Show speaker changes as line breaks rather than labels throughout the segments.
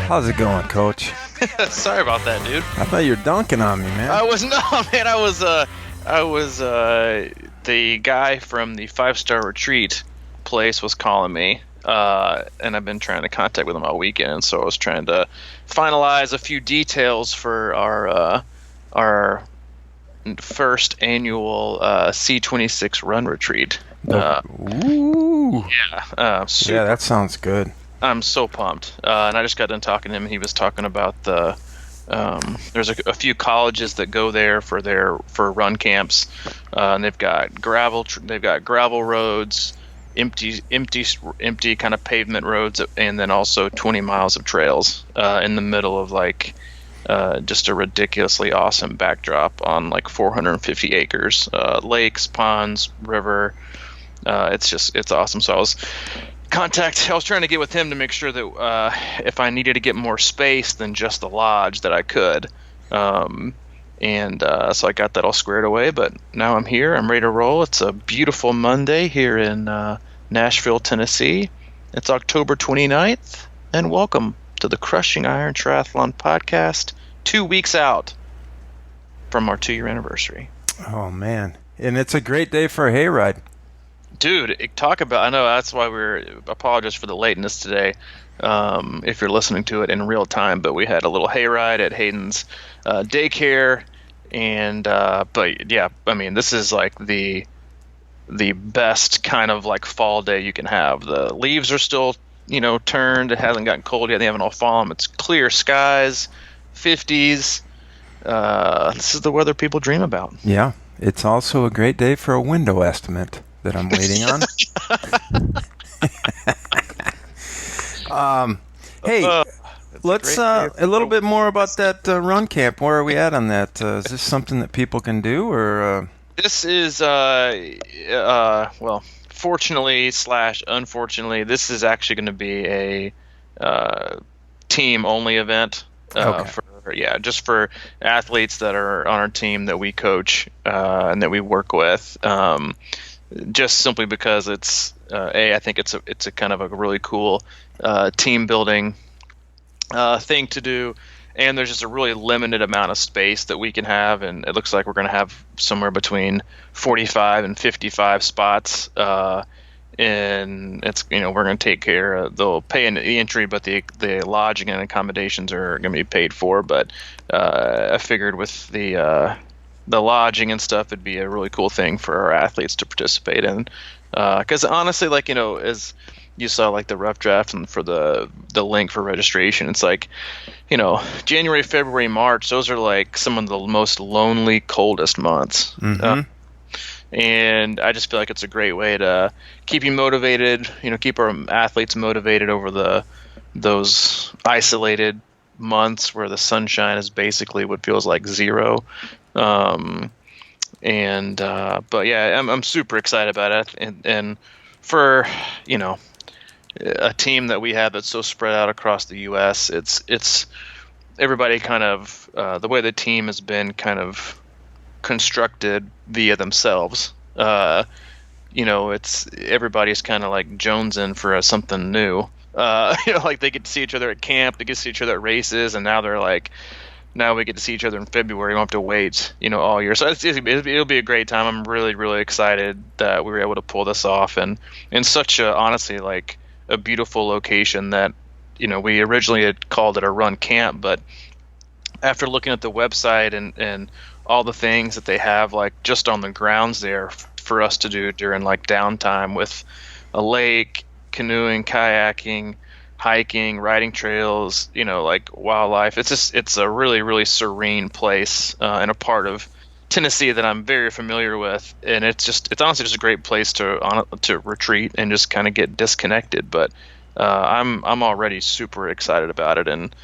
How's it going, Coach?
Sorry about that, dude.
I thought you were dunking on me, man.
I was the guy from the 5-star retreat place was calling me, and I've been trying to contact with him all weekend, and so I was trying to finalize a few details for our first annual C26 run retreat.
Ooh.
Yeah,
Yeah, that sounds good.
I'm so pumped, and I just got done talking to him. He was talking about there's a few colleges that go there for run camps, and they've got gravel roads, empty kind of pavement roads, and then also 20 miles of trails in the middle of just a ridiculously awesome backdrop on 450 acres, lakes, ponds, river. It's awesome. So I was trying to get with him to make sure that if I needed to get more space than just the lodge, that I could. So I got that all squared away, but now I'm here. I'm ready to roll. It's a beautiful Monday here in Nashville, Tennessee. It's October 29th, and welcome to the Crushing Iron Triathlon podcast, 2 weeks out from our 2-year anniversary.
Oh, man. And it's a great day for a hayride.
Dude, I know that's why apologize for the lateness today, if you're listening to it in real time, but we had a little hayride at Hayden's daycare, and but yeah, I mean, this is the best kind of fall day you can have. The leaves are still turned. It hasn't gotten cold yet. They haven't all fallen. It's clear skies, 50s. This is the weather people dream about.
Yeah, it's also a great day for a window estimate that I'm waiting on. Hey, let's a little bit more about that run camp. Where are we at on that? Is this something that people can do, or?
This is fortunately / unfortunately, this is actually going to be a team only event.
Okay.
Just for athletes that are on our team that we coach and that we work with. Just simply because it's I think it's a kind of a really cool team building thing to do, and there's just a really limited amount of space that we can have, and it looks like we're going to have somewhere between 45 and 55 spots, and it's we're going to take care. They'll pay in the entry, but the lodging and accommodations are going to be paid for. But I figured with the lodging and stuff, it'd be a really cool thing for our athletes to participate in. Because honestly, as you saw, the rough draft and for the link for registration, it's January, February, March, those are some of the most lonely, coldest months.
Mm-hmm.
And I just feel like it's a great way to keep you motivated, keep our athletes motivated over those isolated months where the sunshine is basically what feels like zero. But yeah, I'm super excited about it, and for a team that we have that's so spread out across the U.S., it's everybody kind of the way the team has been kind of constructed via themselves. It's everybody's kind of jonesing for something new. They get to see each other at camp, they get to see each other at races, and now they're now we get to see each other in February. We don't have to wait, all year. So it'll be a great time. I'm really, really excited that we were able to pull this off, and in such honestly, a beautiful location that, we originally had called it a run camp, but after looking at the website and all the things that they have, just on the grounds there for us to do during downtime, with a lake, canoeing, kayaking, hiking, riding trails, wildlife. It's a really, really serene place and a part of Tennessee that I'm very familiar with, and it's honestly just a great place to retreat and just kind of get disconnected. But I'm already super excited about it, and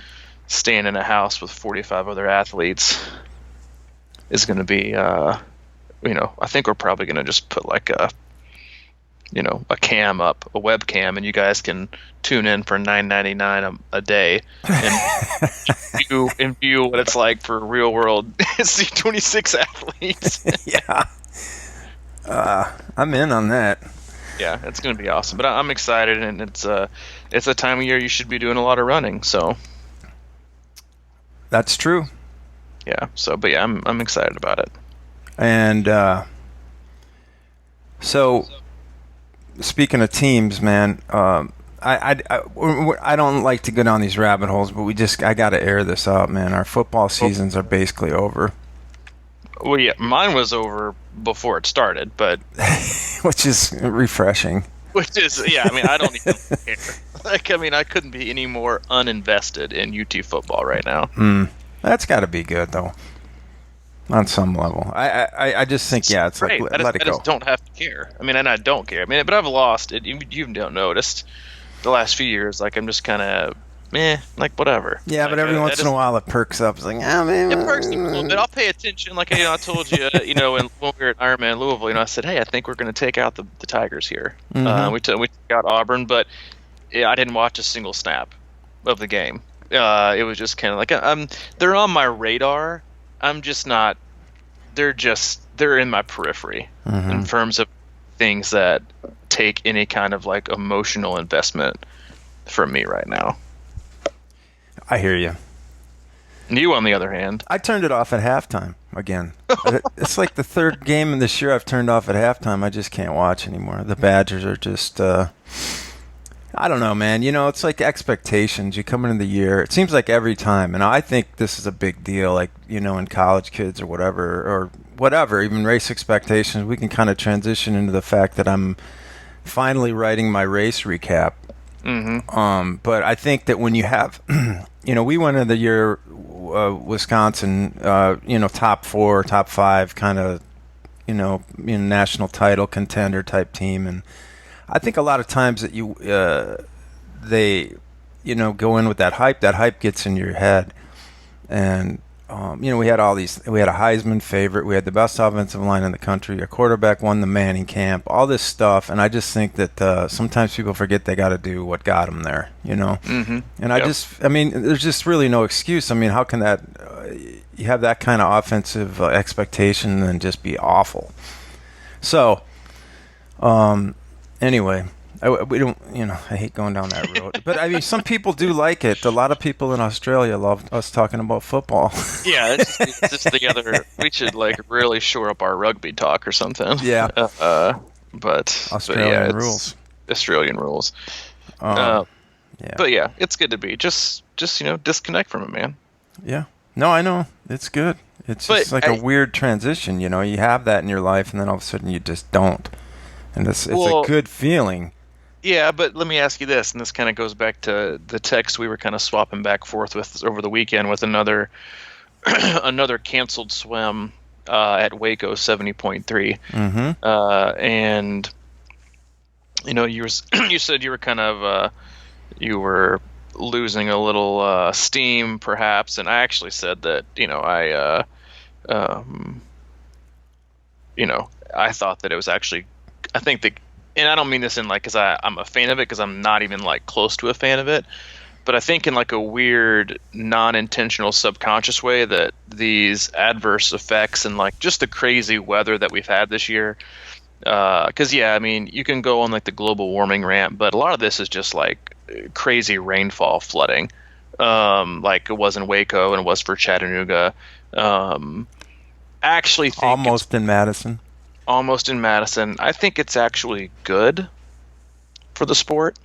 staying in a house with 45 other athletes is going to be I think we're probably going to just put a cam up, a webcam, and you guys can tune in for $9.99 a day and view what it's like for real world C26 athletes.
Yeah. I'm in on that.
Yeah, it's going to be awesome. But I'm excited, and it's a time of year you should be doing a lot of running. So
That's true.
Yeah. So, but yeah, I'm excited about it.
And so, speaking of teams, man, I don't like to go down these rabbit holes, but I got to air this out, man. Our football seasons are basically over.
Well, yeah, mine was over before it started, but
which is refreshing.
Which is, yeah, I mean, I don't even care. Like, I mean, I couldn't be any more uninvested in UT football right now.
That's got to be good, though, on some level. I just think, yeah, it's
great.
Like, let it go.
I just don't have to care. I mean, and I don't care. I mean, but I've lost it. You don't noticed the last few years. Like, I'm just kind of, like, whatever.
Yeah,
like,
but every once in a while it perks up. It's like, man.
It perks up a little bit. I'll pay attention. Like, I told you, when we were at Ironman Louisville, I said, hey, I think we're going to take out the Tigers here.
Mm-hmm.
We took out Auburn, but I didn't watch a single snap of the game. It was just kind of like, they're on my radar. I'm just not. They're in my periphery in terms of things that take any kind of like emotional investment from me right now.
I hear you.
You, on the other hand,
I turned it off at halftime again. It's like the third game in this year I've turned off at halftime. I just can't watch anymore. The Badgers are just, I don't know, man. It's like expectations. You come into the year. It seems like every time, and I think this is a big deal, like, in college kids or whatever, even race expectations, we can kind of transition into the fact that I'm finally writing my race recap.
Mm-hmm.
But I think that when you have, we went into the year, Wisconsin, top 4, top 5 kind of, national title contender type team. And I think a lot of times that they go in with that hype gets in your head. And, we had we had a Heisman favorite. We had the best offensive line in the country. A quarterback won the Manning camp, all this stuff. And I just think that sometimes people forget they got to do what got them there,
Mm-hmm.
And there's just really no excuse. I mean, how can that, you have that kind of offensive expectation and just be awful? So, anyway, we don't, I hate going down that road. But I mean, some people do like it. A lot of people in Australia love us talking about football.
Yeah, it's just together. We should like really shore up our rugby talk or something.
Yeah.
But
Australian rules.
Australian rules.
Yeah.
But yeah, it's good to be just disconnect from it, man.
Yeah. No, I know. It's good. It's just a weird transition. You have that in your life, and then all of a sudden you just don't. And it's a good feeling.
Yeah, but let me ask you this, and this kind of goes back to the text we were kind of swapping back and forth with over the weekend with another canceled swim at Waco 70.3.
Mm-hmm.
And you said you were kind of you were losing a little steam perhaps, and I actually said that I thought that it was actually, I think that, and I don't mean this in like because I'm a fan of it, because I'm not even like close to a fan of it, but I think in like a weird non-intentional subconscious way that these adverse effects and like just the crazy weather that we've had this year, because I mean, you can go on like the global warming rant, but a lot of this is just like crazy rainfall flooding, like it was in Waco and it was for Chattanooga. Actually think
almost in Madison.
I think it's actually good for the sport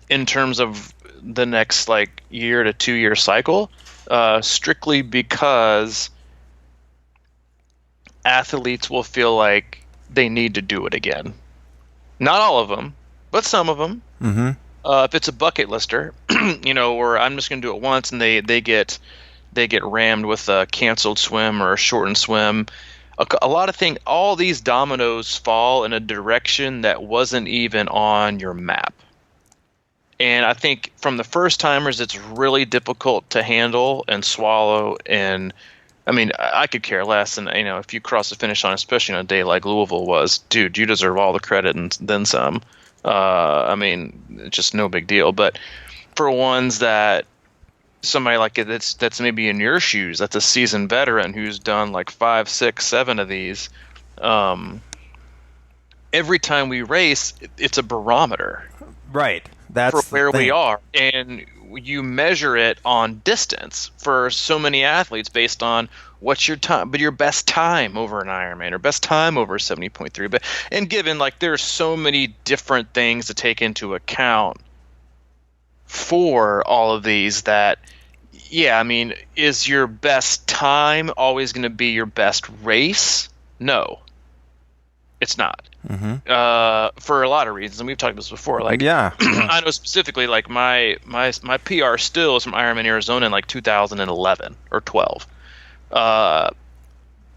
in terms of the next like year to 2 year cycle, strictly because athletes will feel like they need to do it again. Not all of them, but some of them.
Mm-hmm.
If it's a bucket lister, or I'm just going to do it once, and they get rammed with a canceled swim or a shortened swim. A lot of things, all these dominoes fall in a direction that wasn't even on your map. And I think from the first timers, it's really difficult to handle and swallow. And I mean, I could care less. And, if you cross the finish line, especially on a day like Louisville was, dude, you deserve all the credit and then some. I mean, it's just no big deal. But for ones that, somebody like it that's maybe in your shoes, that's a seasoned veteran who's done like 5, 6, 7 of these, every time we race, it's a barometer,
right? That's
for where we are, and you measure it on distance for so many athletes based on what's your time, but your best time over an Ironman or best time over 70.3. But and given like there's so many different things to take into account for all of these that, yeah, I mean, is your best time always going to be your best race? No, it's not. For a lot of reasons, and we've talked about this before. Like, I know specifically, like my PR still is from Ironman Arizona in like 2011 or 12.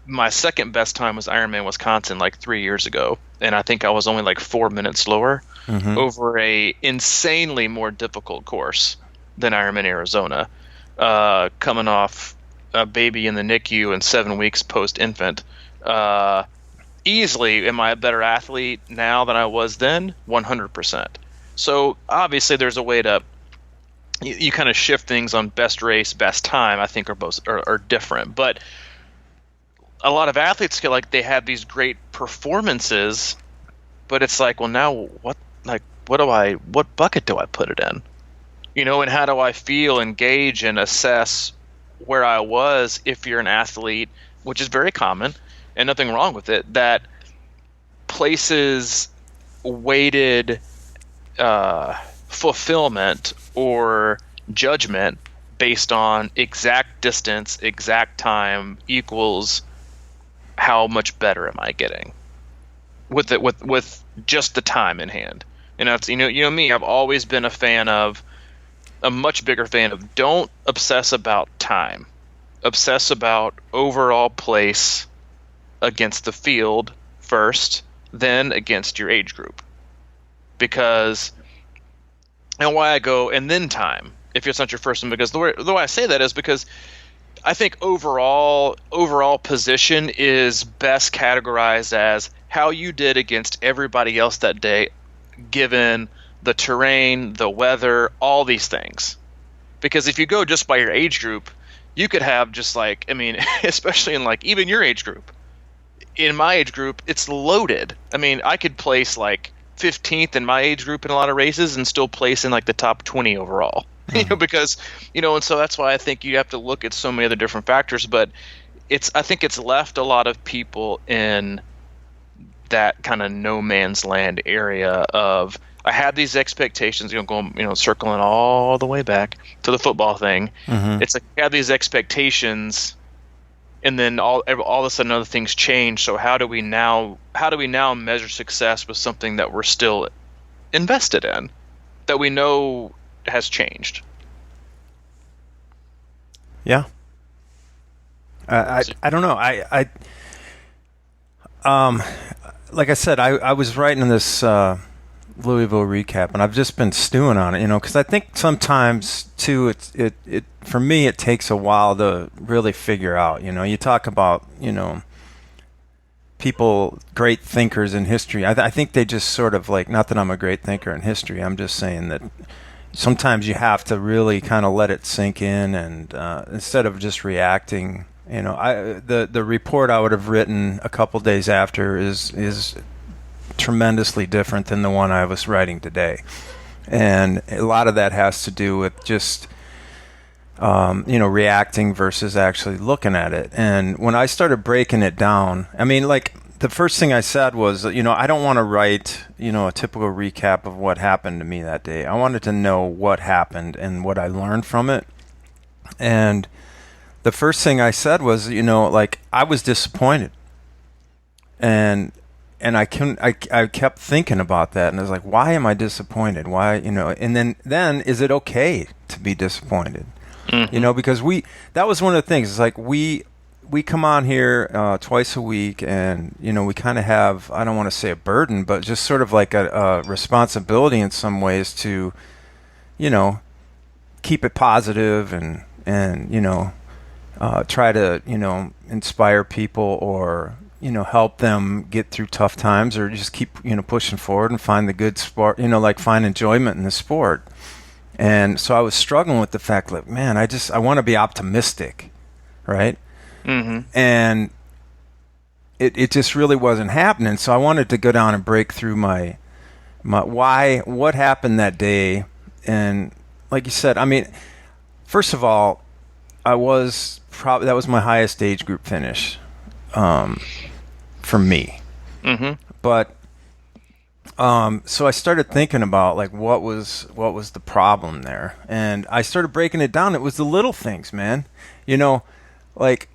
My second best time was Ironman Wisconsin like 3 years ago, and I think I was only like 4 minutes slower over a insanely more difficult course than Ironman Arizona, coming off a baby in the NICU and 7 weeks post-infant. Easily, am I a better athlete now than I was then? 100%. So obviously, there's a way to you kind of shift things on best race, best time. I think are different, but a lot of athletes feel like they have these great performances, but it's like, well, now what bucket do I put it in? You know, and how do I feel, engage, and assess where I was if you're an athlete, which is very common. And nothing wrong with it, that places weighted fulfillment or judgment based on exact distance, exact time equals how much better am I getting with just the time in hand. And that's, you know me, I've always been a much bigger fan of don't obsess about time, obsess about overall place against the field first, then against your age group. Because, and why I go, and then time, if it's not your first one, because the way I say that is because I think overall position is best categorized as how you did against everybody else that day, given the terrain, the weather, all these things. Because if you go just by your age group, you could have just like, I mean, especially in like even your age group, in my age group, it's loaded. I mean, I could place like 15th in my age group in a lot of races and still place in like the top 20 overall. You know, because, you know, and so that's why I think you have to look at so many other different factors. But I think it's left a lot of people in that kind of no man's land area of, I had these expectations, circling all the way back to the football thing. It's like I have these expectations, and then all of a sudden other things change. So how do we now measure success with something that we're still invested in, that we know has changed?
Yeah. I don't know. Like I said, I was writing this Louisville recap, and I've just been stewing on it, because I think sometimes too, it for me it takes a while to really figure out. You talk about people, great thinkers in history. I think they just sort of like, not that I'm a great thinker in history. I'm just saying that sometimes you have to really kind of let it sink in, and instead of just reacting. The report I would have written a couple days after is tremendously different than the one I was writing today, and a lot of that has to do with just reacting versus actually looking at it. And when I started breaking it down, I mean, like the first thing I said was, I don't want to write a typical recap of what happened to me that day. I wanted to know what happened and what I learned from it. And the first thing I said was, I was disappointed, and I kept thinking about that, and I was like, why am I disappointed? Why, and then is it okay to be disappointed? Because that was one of the things. It's like we come on here twice a week, and we kind of have, I don't want to say a burden, but just sort of like a responsibility in some ways to, keep it positive and try to inspire people, or help them get through tough times, or just keep pushing forward and find the good sport, like find enjoyment in the sport. And so I was struggling with the fact that, man, I want to be optimistic, right? And it just really wasn't happening. So I wanted to go down and break through my what happened that day, and like you said, I mean, first of all, that was my highest age group finish, for me.
Mm-hmm.
But so I started thinking about like what was the problem there, and I started breaking it down. It was the little things, man. Like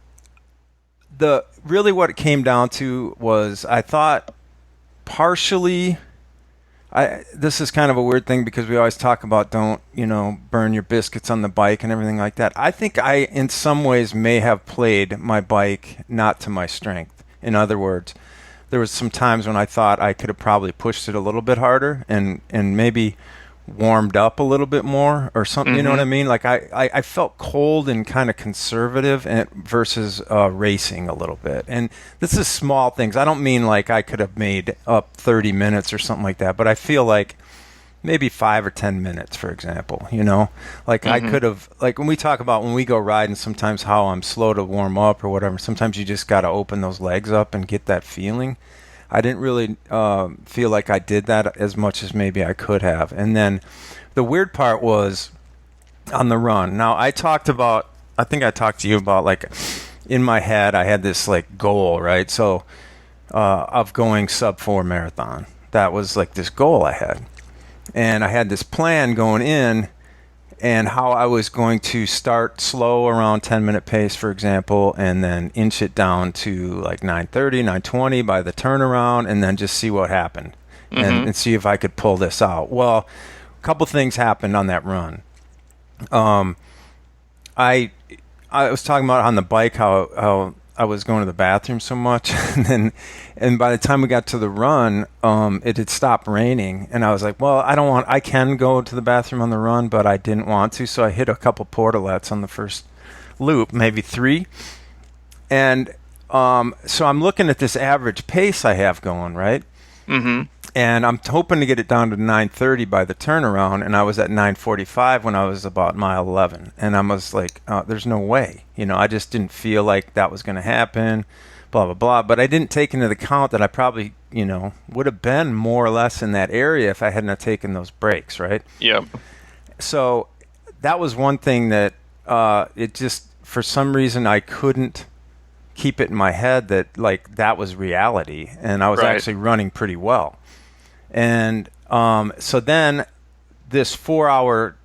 what it came down to was I thought partially. This is kind of a weird thing because we always talk about don't burn your biscuits on the bike and everything like that. I think I in some ways may have played my bike not to my strength. In other words, there was some times when I thought I could have probably pushed it a little bit harder and maybe warmed up a little bit more or something. You know what I mean? Like I felt cold and kind of conservative versus racing a little bit. And this is small things. I don't mean like I could have made up 30 minutes or something like that, but I feel like maybe 5 or 10 minutes, for example, like I could have, like when we talk about when we go riding, sometimes how I'm slow to warm up or whatever, sometimes you just got to open those legs up and get that feeling. I didn't really feel like I did that as much as maybe I could have. And then the weird part was on the run. Now, I think I talked to you about, like, in my head, I had this, like, goal, right? So, of going sub-4 marathon. That was, like, this goal I had. And I had this plan going in and how I was going to start slow around 10-minute pace, for example, and then inch it down to like 9:30, 9:20 by the turnaround, and then just see what happened and see if I could pull this out. Well, a couple things happened on that run. I was talking about on the bike how I was going to the bathroom so much, and by the time we got to the run, it had stopped raining, and I was like, well, I can go to the bathroom on the run, but I didn't want to, so I hit a couple portalets on the first loop, maybe 3, and so I'm looking at this average pace I have going, right? Mm-hmm. And I'm hoping to get it down to 9:30 by the turnaround, and I was at 9:45 when I was about mile 11, and I was like, there's no way. I just didn't feel like that was going to happen, blah, blah, blah. But I didn't take into account that I probably, would have been more or less in that area if I hadn't have taken those breaks, right?
Yep.
So that was one thing that it just, for some reason, I couldn't keep it in my head that, like, that was reality, and I was actually running pretty well. And so then this 4-hour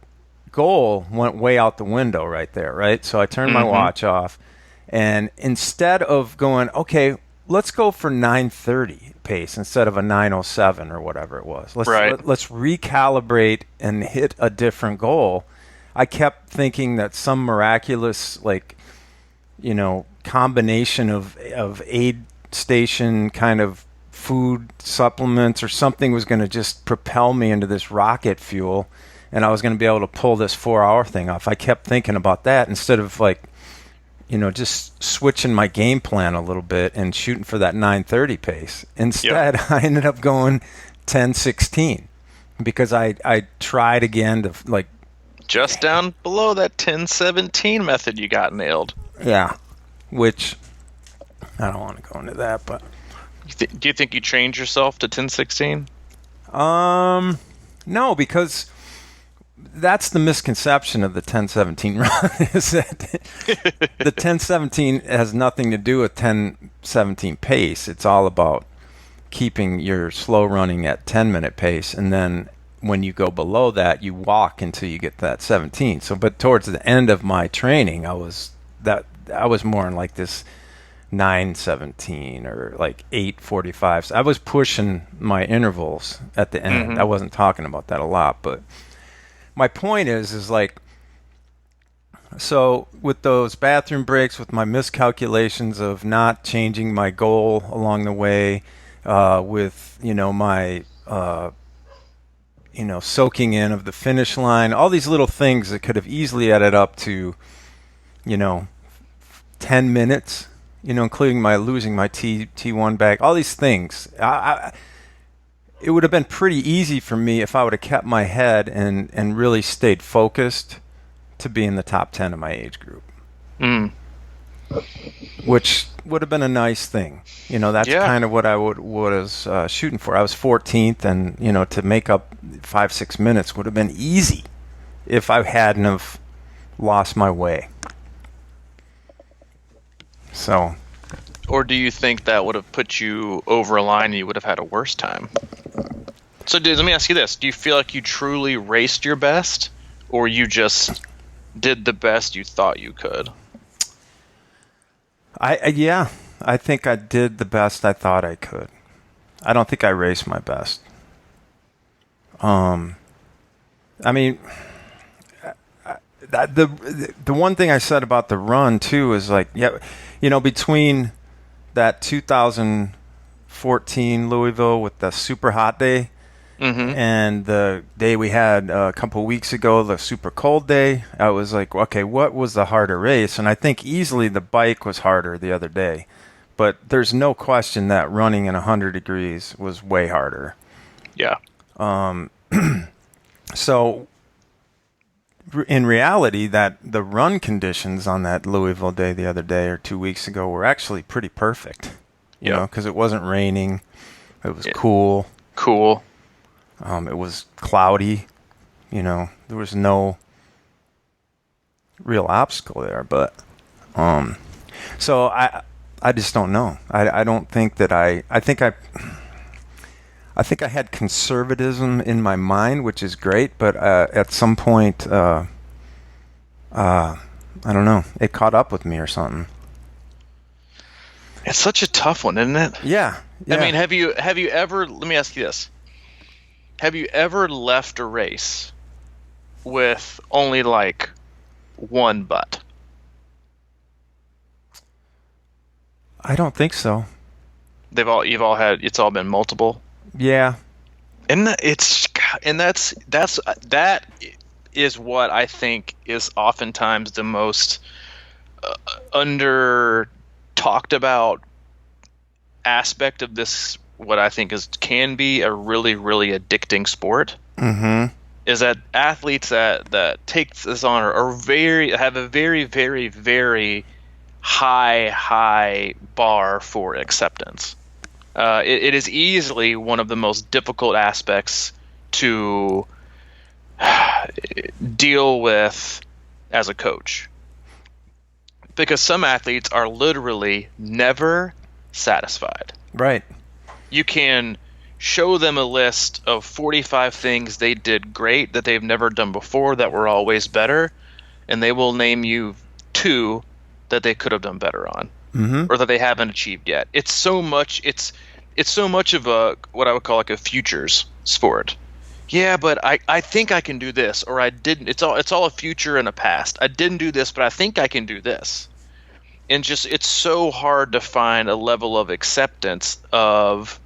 goal went way out the window right there, right? So I turned my watch off, and instead of going, okay, let's go for 9:30 pace instead of a 9:07 or whatever it was. Let's recalibrate and hit a different goal. I kept thinking that some miraculous, like, combination of aid station kind of food supplements or something was going to just propel me into this rocket fuel, and I was going to be able to pull this 4-hour thing off. I kept thinking about that instead of, like, just switching my game plan a little bit and shooting for that 9:30 pace. Instead, I ended up going 10:16 because I tried again to, like,
just down below that 10:17 method you got nailed.
Yeah, which I don't want to go into that, but
do you think you trained yourself to 10:16?
No, because that's the misconception of the 10:17 run is that the 10:17 has nothing to do with 10:17 pace. It's all about keeping your slow running at 10-minute pace, and then when you go below that, you walk until you get that 17. So, but towards the end of my training, I was more in like this 9:17 or like 8:45. So I was pushing my intervals at the end. I wasn't talking about that a lot, but my point is like, so with those bathroom breaks, with my miscalculations of not changing my goal along the way, with my soaking in of the finish line, all these little things that could have easily added up to 10 minutes, including losing my T1 bag, all these things. It would have been pretty easy for me if I would have kept my head and really stayed focused to be in the top 10 of my age group. Which would have been a nice thing. That's kind of what I was shooting for. I was 14th, and, to make up 5-6 minutes would have been easy. if I hadn't have lost my way. So.
Or do you think that would have put you over a line and you would have had a worse time? So let me ask you this. Do you feel like you truly raced your best, or you just did the best you thought you could?
Yeah, I think I did the best I thought I could. I don't think I raced my best. I mean, the one thing I said about the run too is like, yeah, you know, between that 2014 Louisville with the super hot day, and the day we had a couple weeks ago, the super cold day, I was like, okay, what was the harder race? And I think easily the bike was harder the other day. But there's no question that running in 100 degrees was way harder.
Yeah.
So in reality, that the run conditions on that Louisville day the other day or 2 weeks ago were actually pretty perfect. You know, because it wasn't raining. It was cool.
Cool.
It was cloudy. You know, there was no real obstacle there. But so I just don't know. I don't think that I think I had conservatism in my mind, which is great. But at some point, I don't know. It caught up with me or something.
It's such a tough one, isn't it?
Yeah.
I mean, have you ever? Let me ask you this: have you ever left a race with only like one butt?
I don't think so.
You've all had. It's all been multiple.
Yeah.
And that is what I think is oftentimes the most under talked about aspect of this, what I think can be a really, really addicting sport. Is that athletes that take this on have a very, very, very high bar for acceptance. It is easily one of the most difficult aspects to deal with as a coach, because some athletes are literally never satisfied.
Right.
You can show them a list of 45 things they did great that they've never done before that were always better, and they will name you 2 that they could have done better on, or that they haven't achieved yet. It's so much of a what I would call like a futures sport. Yeah, but I think I can do this, or I didn't. It's all a future and a past. I didn't do this, but I think I can do this. And just it's so hard to find a level of acceptance of.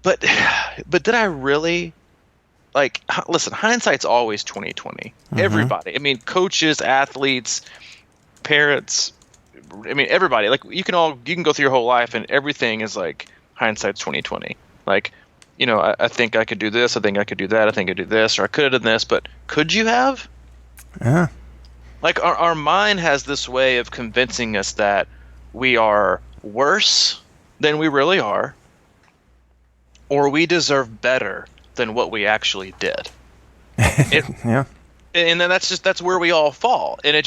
But did I really? Like, listen, hindsight's always 20/20. Everybody. I mean, coaches, athletes, parents. I mean, everybody. Like, you can go through your whole life and everything is like hindsight's 20/20. Like, you know, I think I could do this. I think I could do that. I think I could do this, or I could have done this. But could you have?
Yeah.
Like, our mind has this way of convincing us that we are worse than we really are, or we deserve better than what we actually did.
Yeah.
And then that's where we all fall. And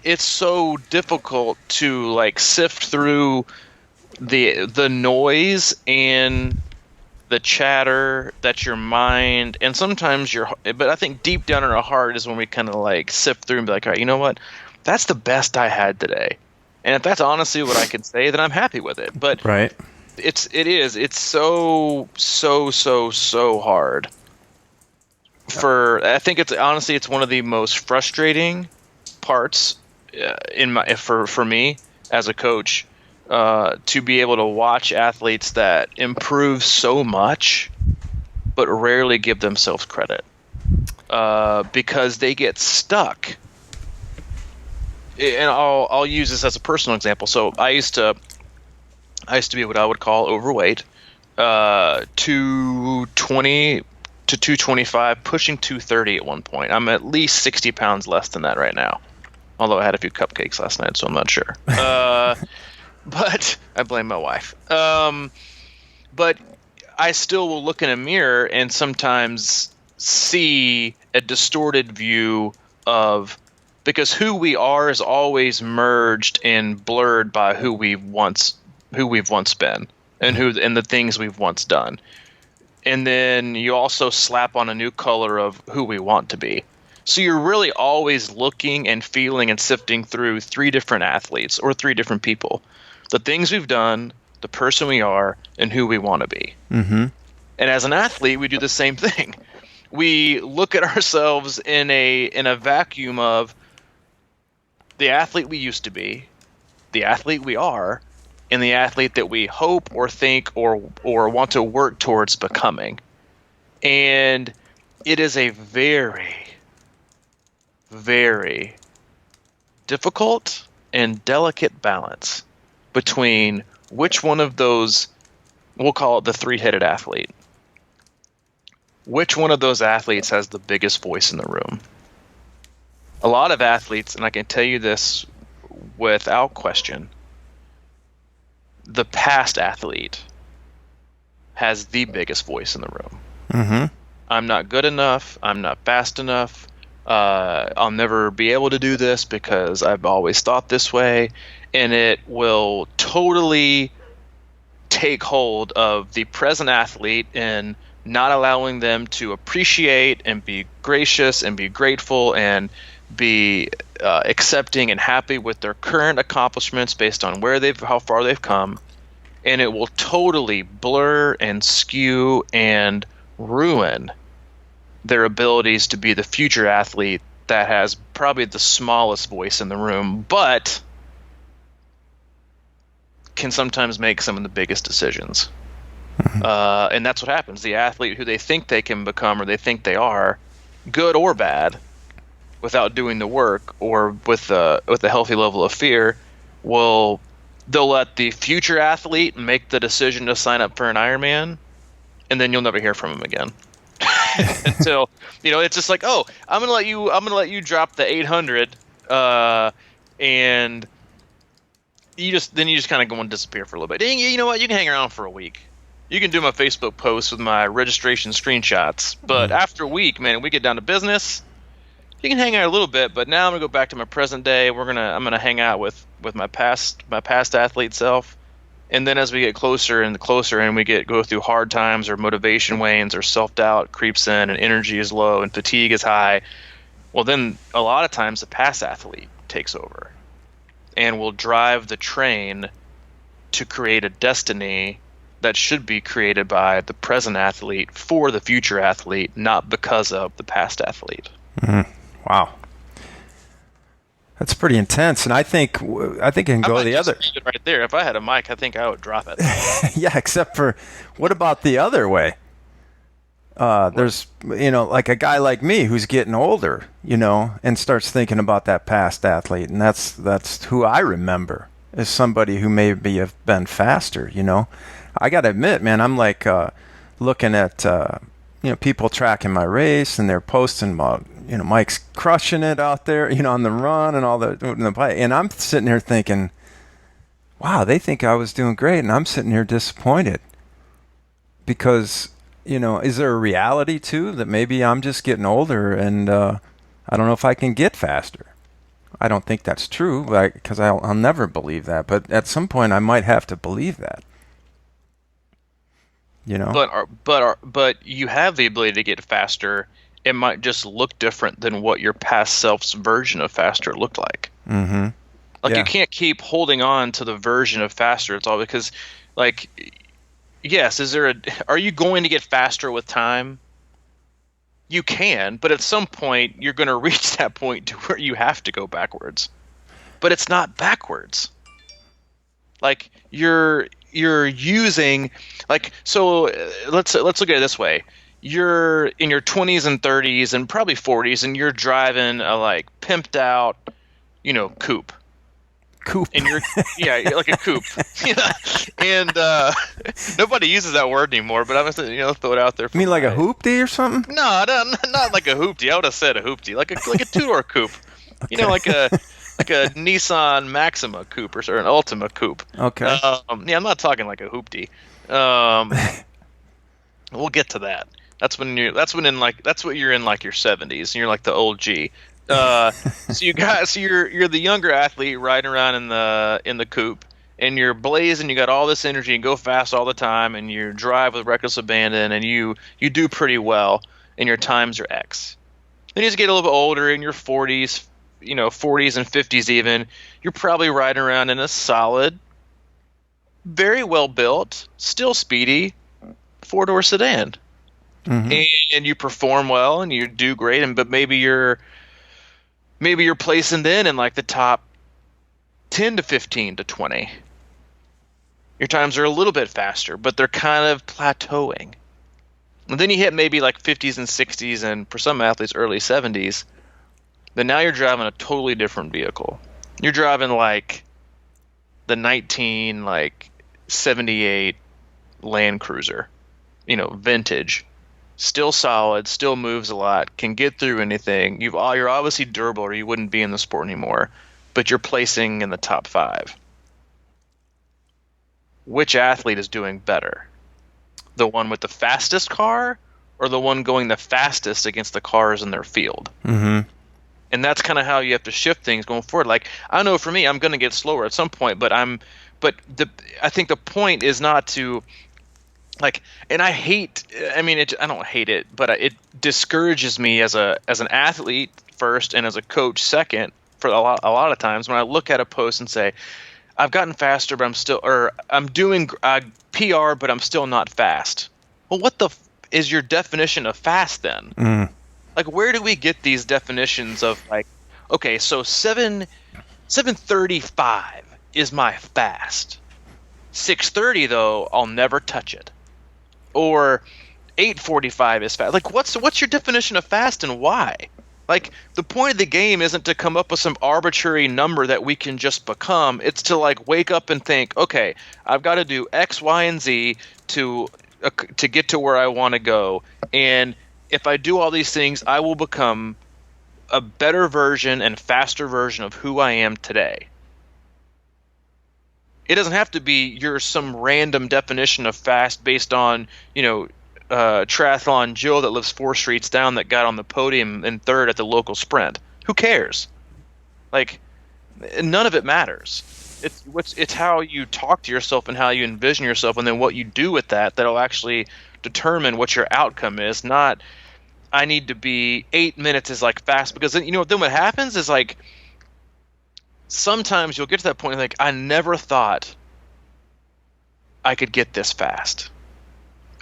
it's so difficult to like sift through the noise and the chatter that your mind, and sometimes but I think deep down in our heart is when we kind of like sift through and be like, all right, you know what? That's the best I had today. And if that's honestly what I can say, then I'm happy with it. But
right.
It's so hard. I think it's one of the most frustrating parts for me as a coach, to be able to watch athletes that improve so much but rarely give themselves credit, because they get stuck. And I'll use this as a personal example. So I used to be what I would call overweight, 220 to 225, pushing 230 at one point. I'm at least 60 pounds less than that right now, although I had a few cupcakes last night, so I'm not sure. But I blame my wife. But I still will look in a mirror and sometimes see a distorted view of, because who we are is always merged and blurred by who we've once been and the things we've once done. And then you also slap on a new color of who we want to be. So you're really always looking and feeling and sifting through 3 different athletes or 3 different people. The things we've done, the person we are, and who we want to be. Mm-hmm. And as an athlete, we do the same thing. We look at ourselves in a vacuum of the athlete we used to be, the athlete we are, and the athlete that we hope or think or want to work towards becoming. And it is a very, very difficult and delicate balance between which one of those, we'll call it the 3-headed athlete, which one of those athletes has the biggest voice in the room. A lot of athletes, and I can tell you this without question, the past athlete has the biggest voice in the room. Mm-hmm. I'm not good enough. I'm not fast enough. I'll never be able to do this because I've always thought this way. And it will totally take hold of the present athlete and not allowing them to appreciate and be gracious and be grateful and be accepting and happy with their current accomplishments based on how far they've come. And it will totally blur and skew and ruin their abilities to be the future athlete that has probably the smallest voice in the room, but can sometimes make some of the biggest decisions. And that's what happens. The athlete who they think they can become or they think they are, good or bad, without doing the work or with a healthy level of fear, they'll let the future athlete make the decision to sign up for an Ironman, and then you'll never hear from him again. Until, it's just like, oh, I'm gonna let you drop the 800, and you just kind of go and disappear for a little bit. And you know what? You can hang around for a week. You can do my Facebook posts with my registration screenshots, but after a week, man, we get down to business. You can hang out a little bit, but now I'm gonna go back to my present day. I'm gonna hang out with my past athlete self, and then as we get closer and closer, and we go through hard times or motivation wanes or self doubt creeps in and energy is low and fatigue is high, well then a lot of times the past athlete takes over, and will drive the train to create a destiny that should be created by the present athlete for the future athlete, not because of the past athlete.
Wow, that's pretty intense, and I think it can go the other.
Right there, if I had a mic, I think I would drop it.
Yeah, except for what about the other way? There's like a guy like me who's getting older, and starts thinking about that past athlete, and that's who I remember as somebody who maybe have been faster. I got to admit, man, I'm like looking at people tracking my race, and they're posting about Mike's crushing it out there, on the run and all the bike, and I'm sitting here thinking, wow, they think I was doing great, and I'm sitting here disappointed because is there a reality too that maybe I'm just getting older and I don't know if I can get faster? I don't think that's true, because I'll never believe that, but at some point I might have to believe that.
But you have the ability to get faster. It might just look different than what your past self's version of faster looked like. Mm-hmm. You can't keep holding on to the version of faster. It's all because, yes, are you going to get faster with time? You can, but at some point you're going to reach that point to where you have to go backwards. But it's not backwards. You're using so let's look at it this way. You're in your 20s and 30s and probably 40s, and you're driving a pimped out coupe. And you're like a coupe. And nobody uses that word anymore, but I'm gonna throw it out there.
You mean like a hoopty or something?
No, not like a hoopty. I would have said a hoopty, like a two-door coupe. Okay. Like a Nissan Maxima coupe or an Altima coupe.
Okay.
I'm not talking like a hoopty. We'll get to that. That's when you're in like your 70s and you're like the old G. So you're the younger athlete riding around in the coupe, and you're blazing. You got all this energy and go fast all the time, and you drive with reckless abandon, and you do pretty well, and your times are X. Then you just get a little bit older in your 40s, 40s and 50s even. You're probably riding around in a solid, very well built, still speedy 4-door sedan. Mm-hmm. And you perform well and you do great, but maybe you're placing then in like the top 10 to 15 to 20. Your times are a little bit faster, but they're kind of plateauing. And then you hit maybe like 50s and 60s, and for some athletes early 70s. Then now you're driving a totally different vehicle. You're driving like the 1978 Land Cruiser, vintage. Still solid, still moves a lot, can get through anything. You're obviously durable, or you wouldn't be in the sport anymore, but you're placing in the top 5. Which athlete is doing better? The one with the fastest car, or the one going the fastest against the cars in their field?
Mm-hmm.
And that's kind of how you have to shift things going forward. Like, I know for me, I'm going to get slower at some point, but I think the point is not to, like, and I don't hate it, but it discourages me as an athlete first and as a coach second for a lot of times when I look at a post and say, I've gotten faster, but I'm doing PR, but I'm still not fast. Well, what is your definition of fast then?
Mm.
Like, where do we get these definitions of, like, okay, so 7:35 is my fast. 6:30 though, I'll never touch it. Or 8:45 is fast. Like, what's your definition of fast and why? Like, the point of the game isn't to come up with some arbitrary number that we can just become. It's to, like, wake up and think, okay, I've got to do X, Y, and Z to get to where I want to go. And if I do all these things, I will become a better version and faster version of who I am today. It doesn't have to be some random definition of fast based on, Triathlon Jill that lives 4 streets down that got on the podium in 3rd at the local sprint. Who cares? Like, none of it matters. It's how you talk to yourself and how you envision yourself, and then what you do with that'll actually determine what your outcome is. Not, I need to be 8 minutes is like fast, because then what happens is, like, sometimes you'll get to that point like, I never thought I could get this fast,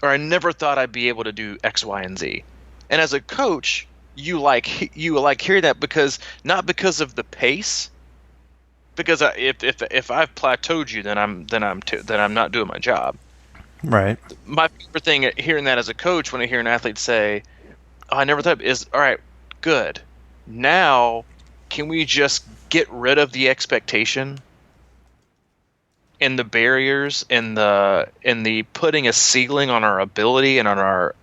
or I never thought I'd be able to do X, Y, and Z. And as a coach, you like hear that, because not because of the pace, because if I've plateaued you, then I'm not doing my job.
Right.
My favorite thing hearing that as a coach, when I hear an athlete say, "Oh, I never thought," is, all right, good. Now, can we just get rid of the expectation and the barriers and the putting a ceiling on our ability and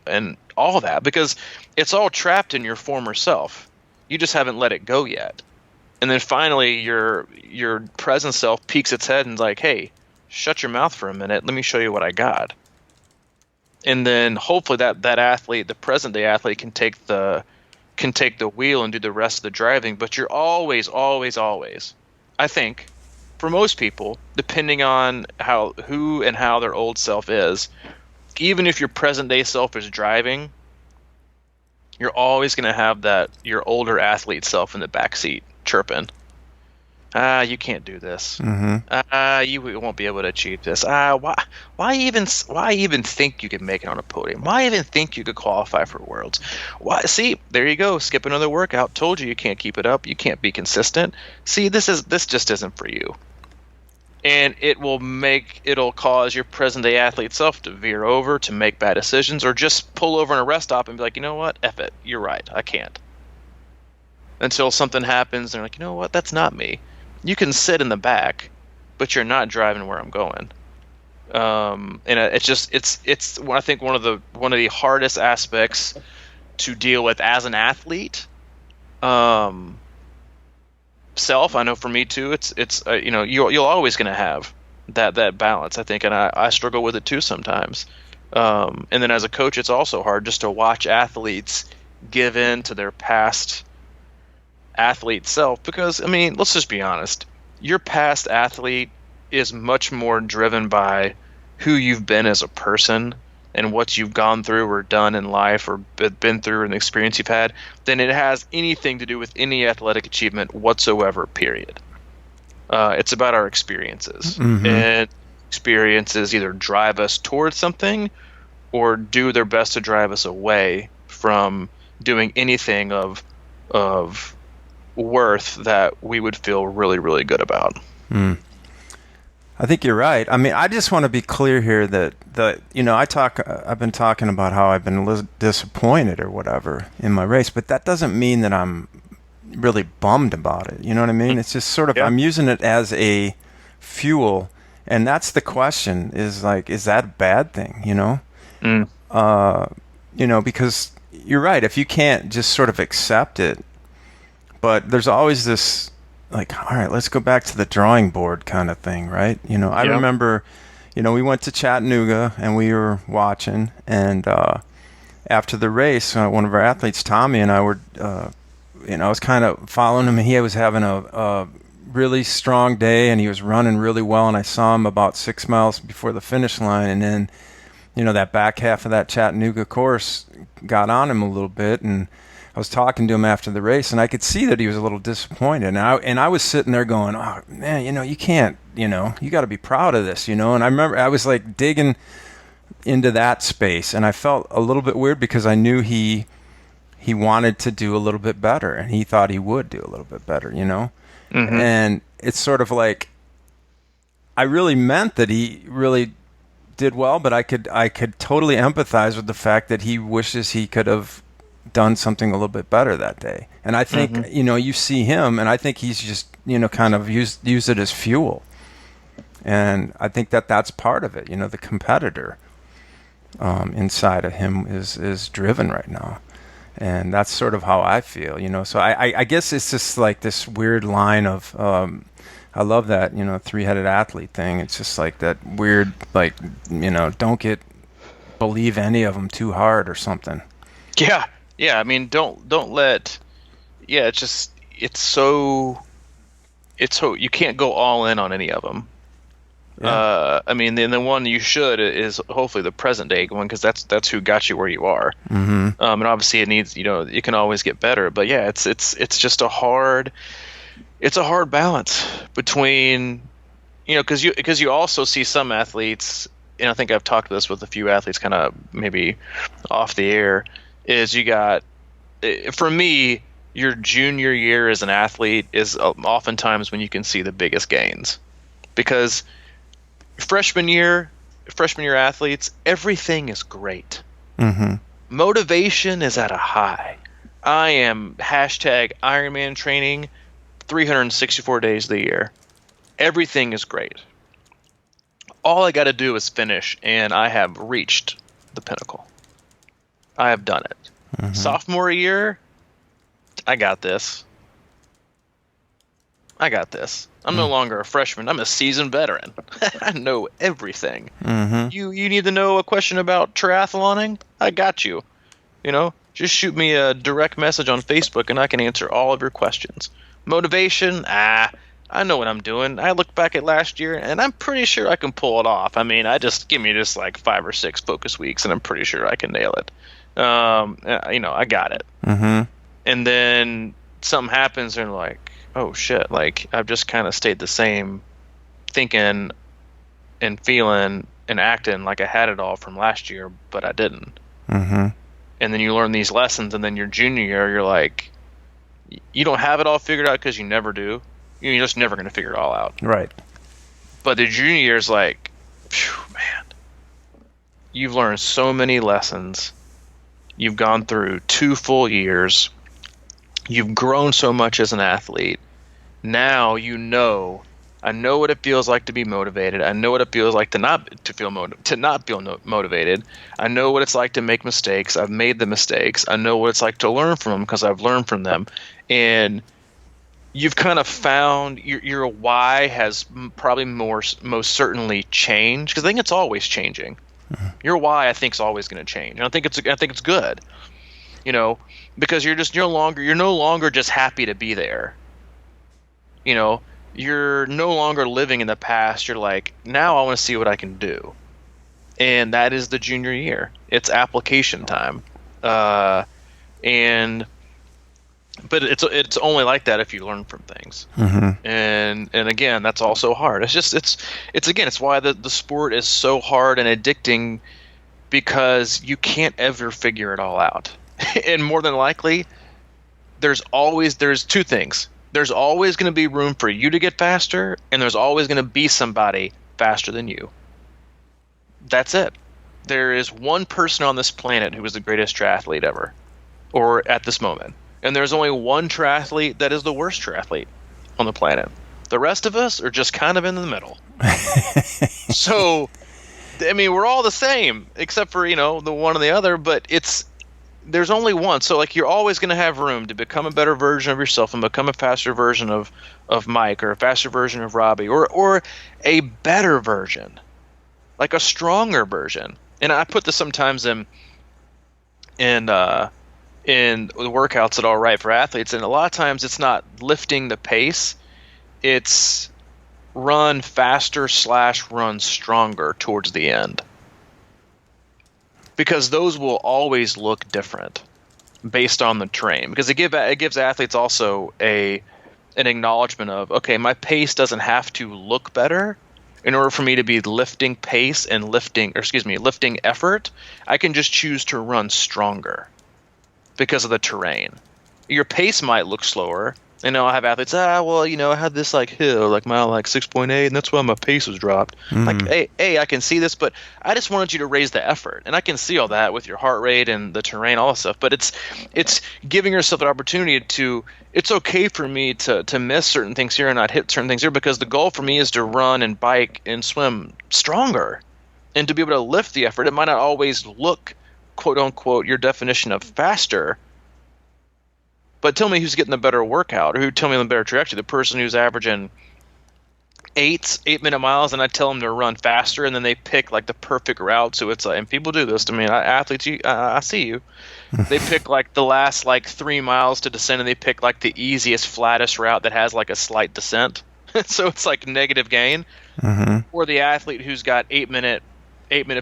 and all that, because it's all trapped in your former self. You just haven't let it go yet. And then finally your present self peeks its head and is like, hey, shut your mouth for a minute. Let me show you what I got. And then hopefully that athlete, the present day athlete, can take the wheel and do the rest of the driving. But you're always, I think, for most people, depending on who and how their old self is, even if your present day self is driving, you're always going to have your older athlete self in the back seat chirping. You can't do this.
Mm-hmm.
You won't be able to achieve this. Why even think you can make it on a podium? Why even think you could qualify for Worlds? Why? See, there you go. Skip another workout. Told you can't keep it up. You can't be consistent. See, this just isn't for you. And it'll cause your present day athlete self to veer over, to make bad decisions, or just pull over in a rest stop and be like, you know what? F it. You're right. I can't. Until something happens, and they're like, you know what? That's not me. You can sit in the back, but you're not driving where I'm going. And it's I think one of the hardest aspects to deal with as an athlete. Self, I know for me too. It's you're always going to have that balance, I think, and I struggle with it too sometimes. And then as a coach, it's also hard just to watch athletes give in to their past athlete self, because, I mean, let's just be honest. Your past athlete is much more driven by who you've been as a person and what you've gone through or done in life or been through and the experience you've had than it has anything to do with any athletic achievement whatsoever, period. It's about our experiences. And experiences either drive us towards something or do their best to drive us away from doing anything of worth that we would feel really, really good about.
I think you're right. I mean, I just want to be clear here that I've been talking about how I've been disappointed or whatever in my race, but that doesn't mean that I'm really bummed about it. You know what I mean? It's just sort of, I'm using it as a fuel, and that's the question: is that a bad thing? Because you're right. If you can't just sort of accept it, but there's always this, like, all right, let's go back to the drawing board kind of thing, right? I remember, we went to Chattanooga and we were watching, and after the race, one of our athletes, Tommy, and I were, I was kind of following him, and he was having a really strong day, and he was running really well, and I saw him about 6 miles before the finish line, and then, that back half of that Chattanooga course got on him a little bit, and I was talking to him after the race, and I could see that he was a little disappointed. And I was sitting there going, oh, man, you can't, you got to be proud of this, And I remember I was like digging into that space, and I felt a little bit weird because I knew he wanted to do a little bit better, and he thought he would do a little bit better, And it's sort of like, I really meant that he really did well, but I could totally empathize with the fact that he wishes he could have done something a little bit better that day. And I think, you see him, and I think he's just, kind of used it as fuel. And I think that's part of it. The competitor inside of him is driven right now. And that's sort of how I feel, So I guess it's just like this weird line of, I love that, three-headed athlete thing. It's just like that weird, like, don't believe any of them too hard or something.
Yeah. Yeah, I mean, don't let. Yeah, it's so you can't go all in on any of them. Yeah. I mean, the one you should is hopefully the present day one, because that's who got you where you are. And obviously it needs, it can always get better. But yeah, it's just a hard balance between, because you also see some athletes, and I think I've talked this with a few athletes, kind of maybe off the air. Is you got, for me, your junior year as an athlete is oftentimes when you can see the biggest gains, because freshman year athletes, everything is great. Motivation is at a high. I am #Ironman training 364 days of the year. Everything is great. All I got to do is finish, and I have reached the pinnacle. I have done it. Sophomore year, I got this. I'm no longer a freshman. I'm a seasoned veteran. I know everything. You need to know a question about triathloning? I got you. Just shoot me a direct message on Facebook, and I can answer all of your questions. Motivation? I know what I'm doing. I look back at last year, and I'm pretty sure I can pull it off. I mean, give me just like 5 or 6 focus weeks, and I'm pretty sure I can nail it. I got it. And then something happens, and like, oh shit, like I've just kind of stayed the same, thinking and feeling and acting like I had it all from last year, but I didn't. And then you learn these lessons, and then your junior year, you're like, you don't have it all figured out, because you never do. You're just never going to figure it all out.
Right.
But the junior year is like, man, you've learned so many lessons. You've gone through 2 full years. You've grown so much as an athlete. Now I know what it feels like to be motivated. I know what it feels like to not feel motivated. I know what it's like to make mistakes. I've made the mistakes. I know what it's like to learn from them, because I've learned from them. And you've kind of found your why has probably most certainly changed, because I think it's always changing. Your why, I think, is always going to change. And I think it's good, because you're no longer just happy to be there. You're no longer living in the past. You're like, now I want to see what I can do. And that is the junior year. It's application time. But it's only like that if you learn from things.
Mm-hmm.
And again, that's also hard. It's why the sport is so hard and addicting, because you can't ever figure it all out. And more than likely, there's two things. There's always going to be room for you to get faster, and there's always going to be somebody faster than you. That's it. There is one person on this planet who is the greatest triathlete ever, or at this moment. And there's only one triathlete that is the worst triathlete on the planet. The rest of us are just kind of in the middle. So, I mean, we're all the same, except for, the one and the other, but there's only one. So, like, you're always going to have room to become a better version of yourself and become a faster version of Mike, or a faster version of Robbie, or a better version, like a stronger version. And I put this sometimes in the workouts at All Right for athletes, and a lot of times it's not lifting the pace, it's run faster / run stronger towards the end, because those will always look different based on the terrain, because it gives athletes also an acknowledgement of, okay, my pace doesn't have to look better. In order for me to be lifting pace and lifting effort, I can just choose to run stronger because of the terrain. Your pace might look slower. I have athletes, I had this hill, mile 6.8, and that's why my pace was dropped. Hey, I can see this, but I just wanted you to raise the effort. And I can see all that with your heart rate and the terrain, all that stuff. But it's giving yourself an opportunity it's okay for me to miss certain things here and not hit certain things here, because the goal for me is to run and bike and swim stronger and to be able to lift the effort. It might not always look, quote unquote, your definition of faster, but tell me who's getting the better workout, or tell me the better trajectory. The person who's averaging 8-minute miles, and I tell them to run faster, and then they pick the perfect route. So it's and people do this to me. Athletes, I see you. They pick the last 3 miles to descend, and they pick the easiest, flattest route that has a slight descent. So it's negative gain.
Mm-hmm.
Or the athlete who's got 8-minute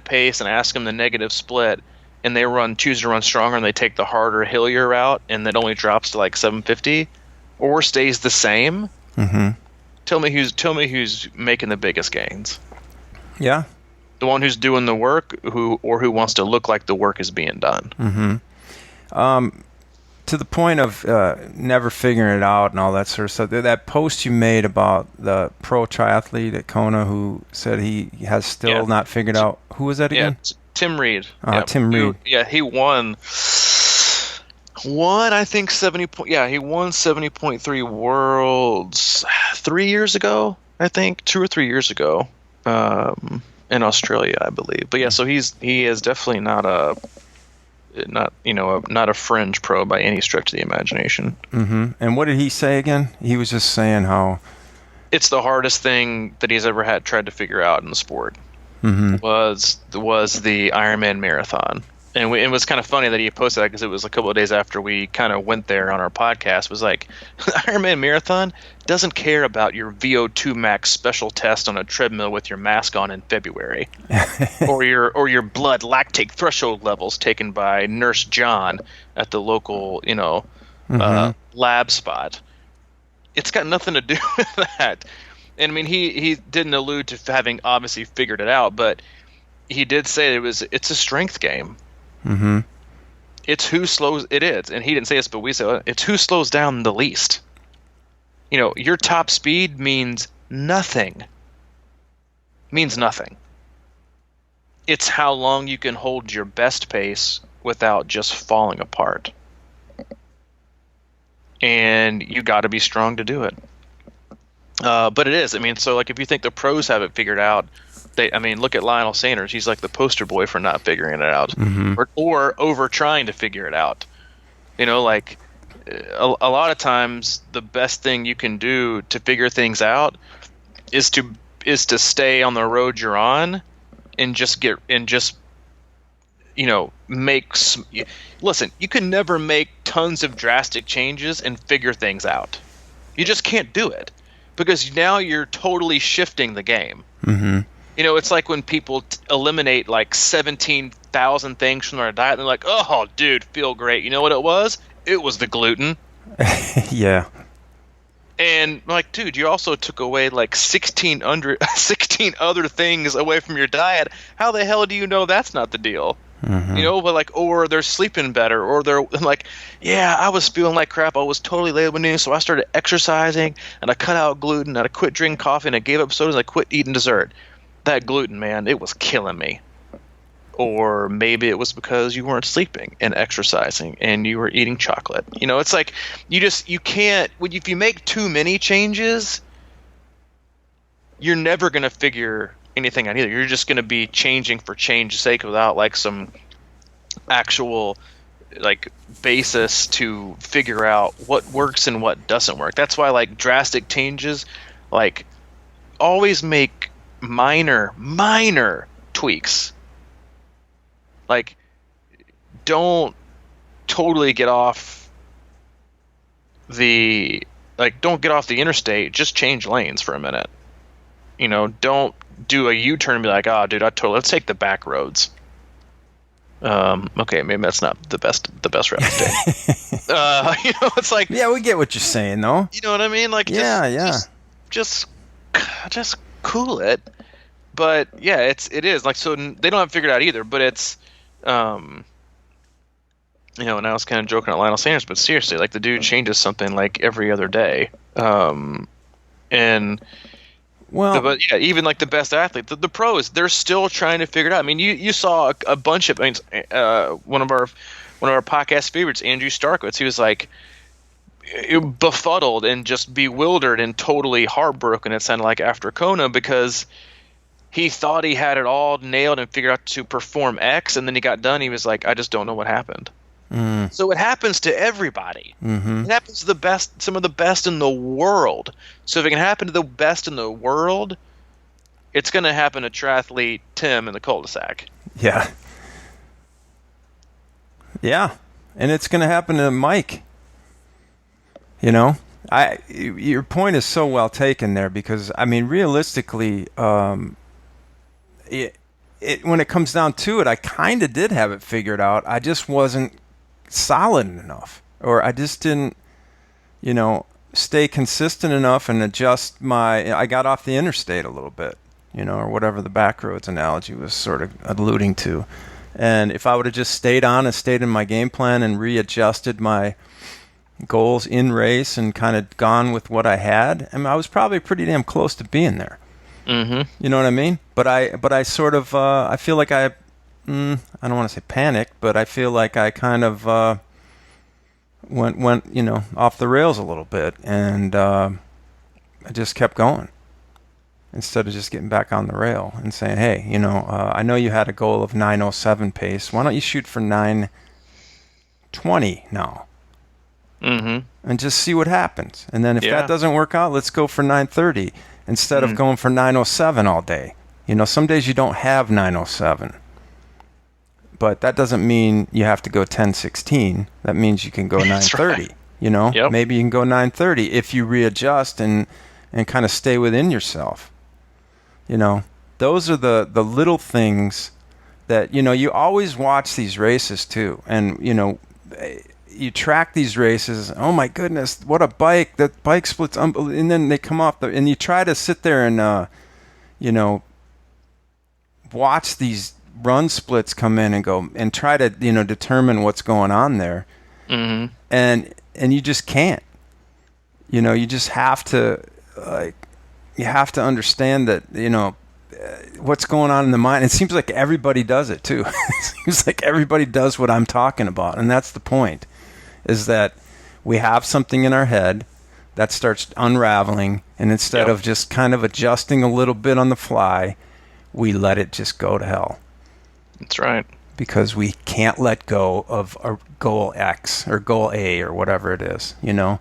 pace, and ask them the negative split, and they choose to run stronger, and they take the harder, hillier route, and that only drops to 750, or stays the same.
Mm-hmm.
Tell me who's making the biggest gains.
Yeah.
The one who's doing the work, who wants to look like the work is being done.
Mm-hmm. To the point of never figuring it out and all that sort of stuff, that post you made about the pro triathlete at Kona who said he has still not figured out, who was that again?
Yeah, Tim Reed.
Tim Reed.
He won, I think 70. He won 70.3 Worlds 3 years ago. I think 2 or 3 years ago, in Australia, I believe. But so he is definitely not a fringe pro by any stretch of the imagination.
Mm-hmm. And what did he say again? He was just saying how
it's the hardest thing that he's ever tried to figure out in the sport.
Mm-hmm.
was the Ironman Marathon. And it was kind of funny that he posted that, because it was a couple of days after we kind of went there on our podcast. It was the Ironman Marathon doesn't care about your VO2 max special test on a treadmill with your mask on in February, or your blood lactate threshold levels taken by Nurse John at the local lab spot. It's got nothing to do with that. And I mean, he didn't allude to having obviously figured it out, but he did say it's a strength game.
Mm-hmm.
It's who slows it is, and he didn't say this, but we said it's who slows down the least. Your top speed means nothing. Means nothing. It's how long you can hold your best pace without just falling apart. And you got to be strong to do it. But it is. I mean, so if you think the pros have it figured out, look at Lionel Sanders. He's the poster boy for not figuring it out,
mm-hmm.
or over trying to figure it out. A lot of times the best thing you can do to figure things out is to stay on the road you're on and just listen, you can never make tons of drastic changes and figure things out. You just can't do it, because now you're totally shifting the game.
Mm-hmm.
It's like when people eliminate like 17,000 things from their diet, and they're like, oh, dude, feel great. You know what it was? It was the gluten.
Yeah.
And like, dude, you also took away like 16 other things away from your diet. How the hell do you know that's not the deal?
Mm-hmm.
But like, or they're sleeping better, or they're like, yeah, I was feeling like crap. I was totally laboring, so I started exercising, and I cut out gluten, and I quit drinking coffee, and I gave up sodas, and I quit eating dessert. That gluten, man, it was killing me. Or maybe it was because you weren't sleeping and exercising, and you were eating chocolate. It's like you can't. If you make too many changes, you're never going to figure anything out either. You're just going to be changing for change's sake without like some actual like basis to figure out what works and what doesn't work. That's why like drastic changes, like always make minor tweaks. Like, don't totally get off don't get off the interstate. Just change lanes for a minute. Don't do a U-turn and be like, oh, dude, let's take the back roads. Okay, maybe that's not the best route to take. It's like,
yeah, we get what you're saying, though.
You know what I mean? Like, just cool it. But yeah, it is like, so they don't have it figured out either. But it's, and I was kind of joking at Lionel Sanders, but seriously, like the dude changes something like every other day. And well, but yeah, even like the best athlete, the pros, they're still trying to figure it out. I mean, you saw a bunch of, one of our podcast favorites, Andrew Starkowitz, he was like befuddled and just bewildered and totally heartbroken, it sounded like, after Kona, because he thought he had it all nailed and figured out to perform X, and then he got done. He was like, I just don't know what happened. So it happens to everybody. Mm-hmm. It happens to the best, some of the best in the world. So if it can happen to the best in the world, it's going to happen to triathlete Tim in the cul-de-sac.
Yeah. Yeah. And it's going to happen to Mike. Your point is so well taken there, because, I mean, realistically, when it comes down to it, I kind of did have it figured out. I just wasn't solid enough, or I just didn't, stay consistent enough and adjust I got off the interstate a little bit, or whatever the backroads analogy was sort of alluding to. And if I would have just stayed on and stayed in my game plan and readjusted my goals in race and kind of gone with what I had, I mean, I was probably pretty damn close to being there. Mm-hmm. You know what I mean? But I sort of, I feel like I don't want to say panicked, but I feel like I kind of went off the rails a little bit, and I just kept going instead of just getting back on the rail and saying, hey, I know you had a goal of 9:07 pace. Why don't you shoot for 9:20 now? Mm-hmm. And just see what happens. And then if that doesn't work out, let's go for 9:30 instead of going for 9:07 all day. Some days you don't have 9:07. But that doesn't mean you have to go 10:16. That means you can go 9:30. Right. Yep. Maybe you can go 9:30 if you readjust and kind of stay within yourself. Those are the little things that you always watch these races too, and you track these races. Oh my goodness, what a bike! That bike splits, and then they come off and you try to sit there and watch these run splits come in and go and try to determine what's going on there. Mm-hmm. And you just can't. You just have to you have to understand that what's going on in the mind. It seems like everybody does it too. It seems like everybody does what I'm talking about, and that's the point, is that we have something in our head that starts unraveling, and instead of just kind of adjusting a little bit on the fly, we let it just go to hell.
That's right.
Because we can't let go of our goal X or goal A or whatever it is, And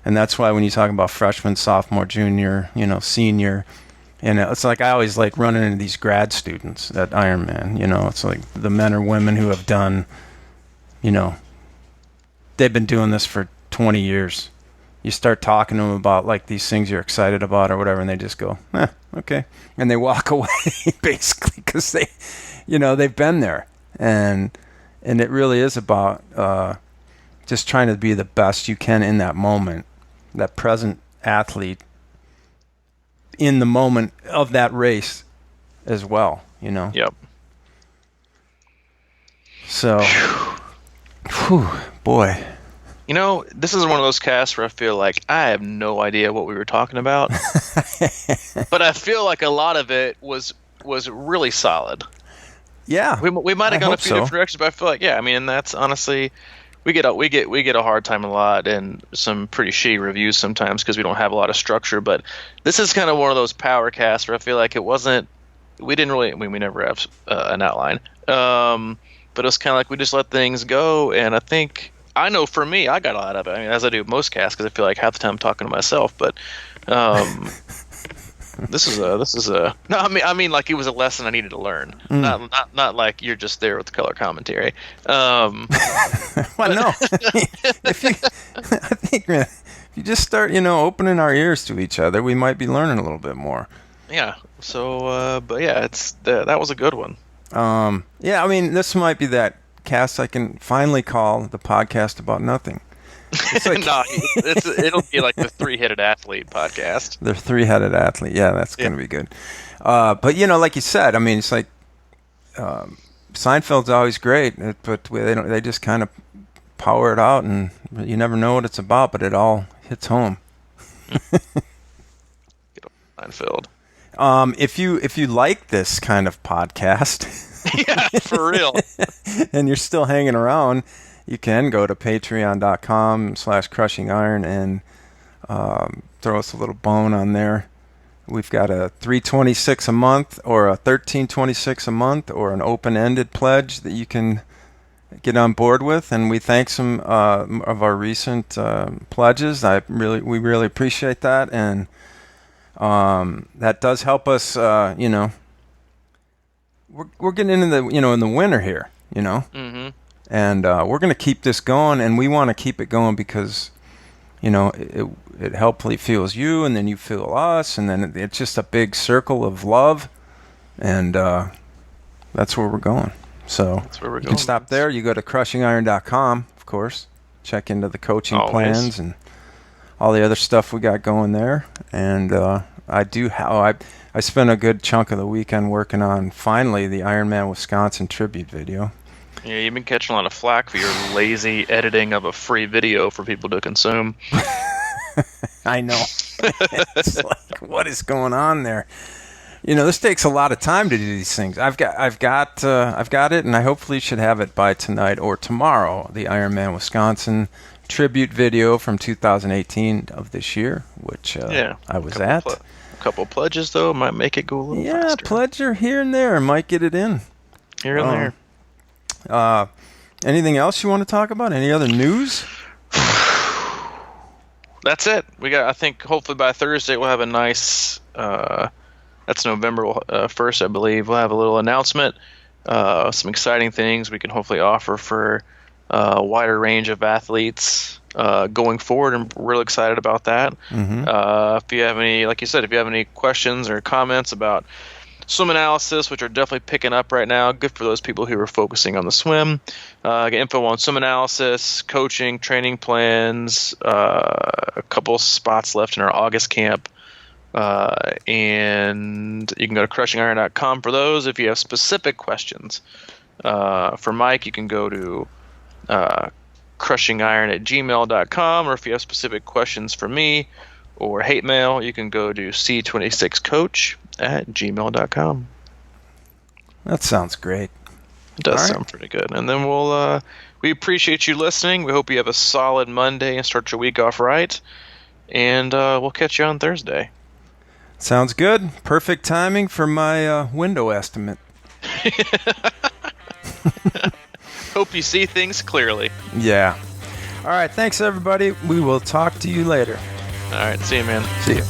that's why when you talk about freshman, sophomore, junior, senior, And it's like I always like running into these grad students at Ironman. It's like the men or women who have done, they've been doing this for 20 years. You start talking to them about like these things you're excited about or whatever, and they just go, okay. And they walk away basically because they've been there. And it really is about just trying to be the best you can in that moment, that present athlete in the moment of that race as well,
Yep.
So, whew, boy.
This is one of those casts where I feel like I have no idea what we were talking about. But I feel like a lot of it was really solid.
Yeah.
We might have gone a few different directions, but I feel like, and that's honestly, we get a hard time a lot and some pretty shitty reviews sometimes because we don't have a lot of structure. But this is kind of one of those power casts where I feel like we never have an outline. But it was kind of like we just let things go, and I know for me, I got a lot of it. I mean, as I do most casts, because I feel like half the time I'm talking to myself. But this is a no. I mean, like it was a lesson I needed to learn. Not like you're just there with the color commentary.
Well, no. I think, man, if you just start, opening our ears to each other, we might be learning a little bit more.
Yeah. So, but yeah, that was a good one.
Yeah. I mean, this might be that cast I can finally call the podcast about nothing. It's like
no, it'll be like the three-headed athlete podcast.
The three-headed athlete. Yeah, that's going to be good. But, like you said, I mean, it's like Seinfeld's always great, but they just kind of power it out, and you never know what it's about, but it all hits home.
Seinfeld.
If you like this kind of podcast,
yeah, for real,
and you're still hanging around, you can go to patreon.com/crushingiron and throw us a little bone on there. We've got a $3.26 a month or a $13.26 a month or an open-ended pledge that you can get on board with, and we thank some of our recent pledges. We really appreciate that, and that does help us. We're getting into the in the winter here,
Mm-hmm.
and we're going to keep this going, and we want to keep it going because it helpfully fuels you, and then you fuel us, and then it's just a big circle of love, and that's where we're going. So you can stop there. You go to crushingiron.com, of course. Check into the coaching plans and all the other stuff we got going there. And I spent a good chunk of the weekend working on finally the Ironman Wisconsin tribute video.
Yeah, you've been catching a lot of flack for your lazy editing of a free video for people to consume.
I know. It's like, what is going on there? This takes a lot of time to do these things. I've got it, and I hopefully should have it by tonight or tomorrow. The Ironman Wisconsin tribute video from 2018 of this year, which I was at.
A couple pledges though might make it go a little faster.
Yeah, pledge here and there might get it in.
Here and there.
Anything else you want to talk about? Any other news?
That's it. I think hopefully by Thursday we'll have a nice. That's November 1st, I believe. We'll have a little announcement, some exciting things we can hopefully offer for a wider range of athletes going forward. I'm real excited about that.
Mm-hmm.
If you have any, like you said, if you have any questions or comments about swim analysis, which are definitely picking up right now, good for those people who are focusing on the swim. Get info on swim analysis, coaching, training plans, a couple spots left in our August camp. And you can go to crushingiron.com for those. If you have specific questions for Mike, you can go to crushingiron@gmail.com, or if you have specific questions for me or hate mail, you can go to c26coach@gmail.com.
That sounds great.
It does sound pretty good. And then we appreciate you listening. We hope you have a solid Monday and start your week off right. And we'll catch you on Thursday.
Sounds good. Perfect timing for my window estimate.
Hope you see things clearly.
Yeah. All right. Thanks, everybody. We will talk to you later.
All right. See you, man.
See you.